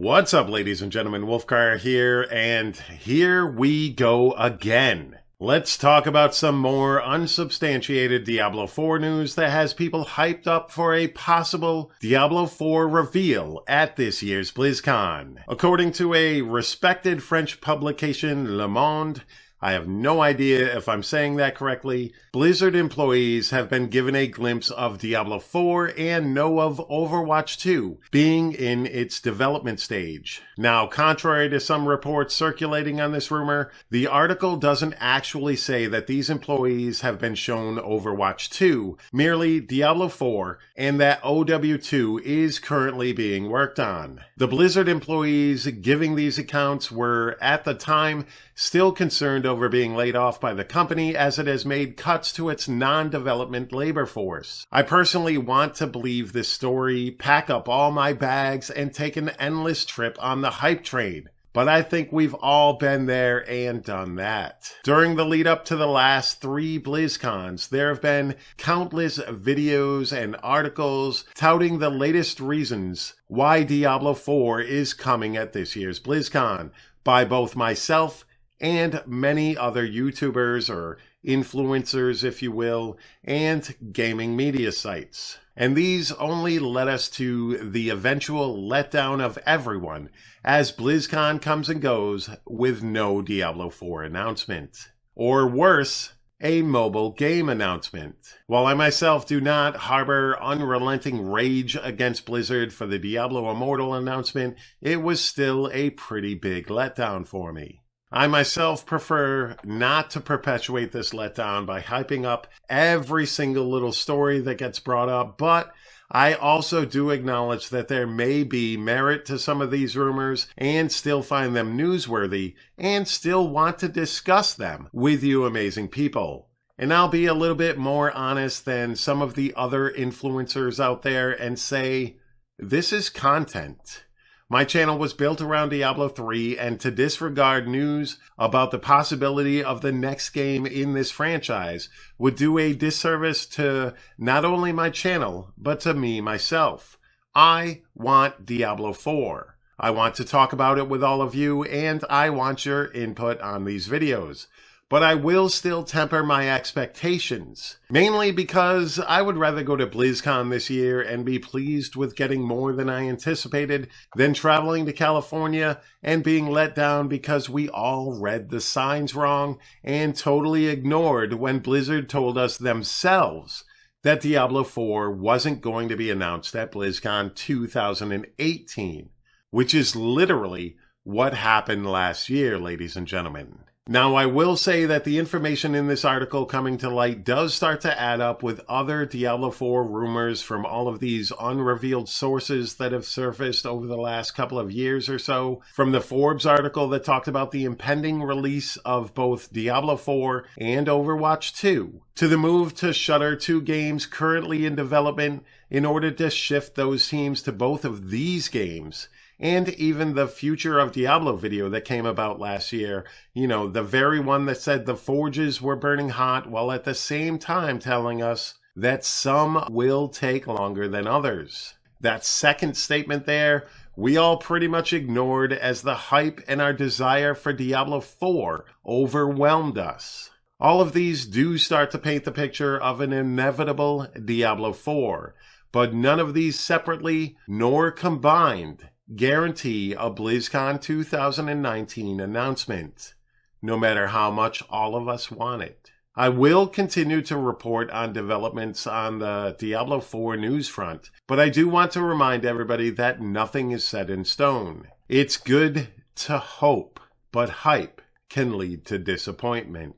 What's up, ladies and gentlemen? Wolfcryer here, and here we go again. Let's talk about some more unsubstantiated Diablo 4 news that has people hyped up for a possible Diablo 4 reveal at this year's BlizzCon. According to a respected French publication, Le Monde, I have no idea if I'm saying that correctly, Blizzard employees have been given a glimpse of Diablo 4 and know of Overwatch 2 being in its development stage. Now, contrary to some reports circulating on this rumor, the article doesn't actually say that these employees have been shown Overwatch 2, merely Diablo 4, and that OW2 is currently being worked on. The Blizzard employees giving these accounts were, at the time, still concerned over being laid off by the company as it has made cuts to its non-development labor force. I personally want to believe this story, pack up all my bags, and take an endless trip on the hype train. But I think we've all been there and done that. During the lead up to the last 3 BlizzCons, there have been countless videos and articles touting the latest reasons why Diablo 4 is coming at this year's BlizzCon by both myself and many other YouTubers or influencers, if you will, and gaming media sites. And these only led us to the eventual letdown of everyone as BlizzCon comes and goes with no Diablo 4 announcement. Or worse, a mobile game announcement. While I myself do not harbor unrelenting rage against Blizzard for the Diablo Immortal announcement, it was still a pretty big letdown for me. I myself prefer not to perpetuate this letdown by hyping up every single little story that gets brought up, but I also do acknowledge that there may be merit to some of these rumors and still find them newsworthy and still want to discuss them with you amazing people. And I'll be a little bit more honest than some of the other influencers out there and say, this is content. My channel was built around Diablo 3, and to disregard news about the possibility of the next game in this franchise would do a disservice to not only my channel, but to me myself. I want Diablo 4. I want to talk about it with all of you, and I want your input on these videos. But I will still temper my expectations, mainly because I would rather go to BlizzCon this year and be pleased with getting more than I anticipated than traveling to California and being let down because we all read the signs wrong and totally ignored when Blizzard told us themselves that Diablo 4 wasn't going to be announced at BlizzCon 2018, which is literally what happened last year, ladies and gentlemen. Now, I will say that the information in this article coming to light does start to add up with other Diablo 4 rumors from all of these unrevealed sources that have surfaced over the last couple of years or so. From the Forbes article that talked about the impending release of both Diablo 4 and Overwatch 2, to the move to shutter 2 games currently in development in order to shift those teams to both of these games, and even the Future of Diablo video that came about last year, the very one that said the forges were burning hot while at the same time telling us that some will take longer than others. That second statement there, we all pretty much ignored as the hype and our desire for Diablo 4 overwhelmed us. All of these do start to paint the picture of an inevitable Diablo 4, but none of these separately nor combined guarantee a BlizzCon 2019 announcement, no matter how much all of us want it. I will continue to report on developments on the Diablo 4 news front, but I do want to remind everybody that nothing is set in stone. It's good to hope, but hype can lead to disappointment.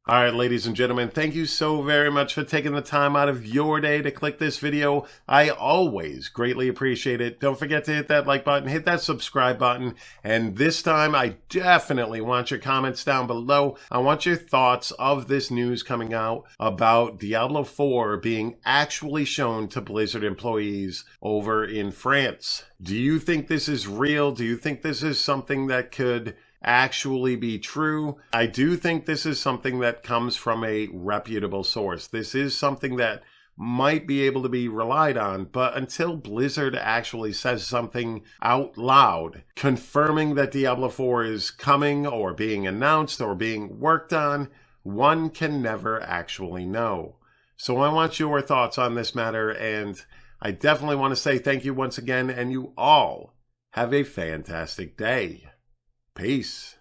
All right, ladies and gentlemen, thank you so very much for taking the time out of your day to click this video. I always greatly appreciate it. Don't forget to hit that like button, hit that subscribe button, and this time I definitely want your comments down below. I want your thoughts of this news coming out about Diablo 4 being actually shown to Blizzard employees over in France. Do you think this is real? Do you think this is something that could actually be true? I do think this is something that comes from a reputable source. This is something that might be able to be relied on, but until Blizzard actually says something out loud confirming that Diablo 4 is coming or being announced or being worked on, one can never actually know. So I want your thoughts on this matter, and I definitely want to say thank you once again, and you all have a fantastic day. Peace.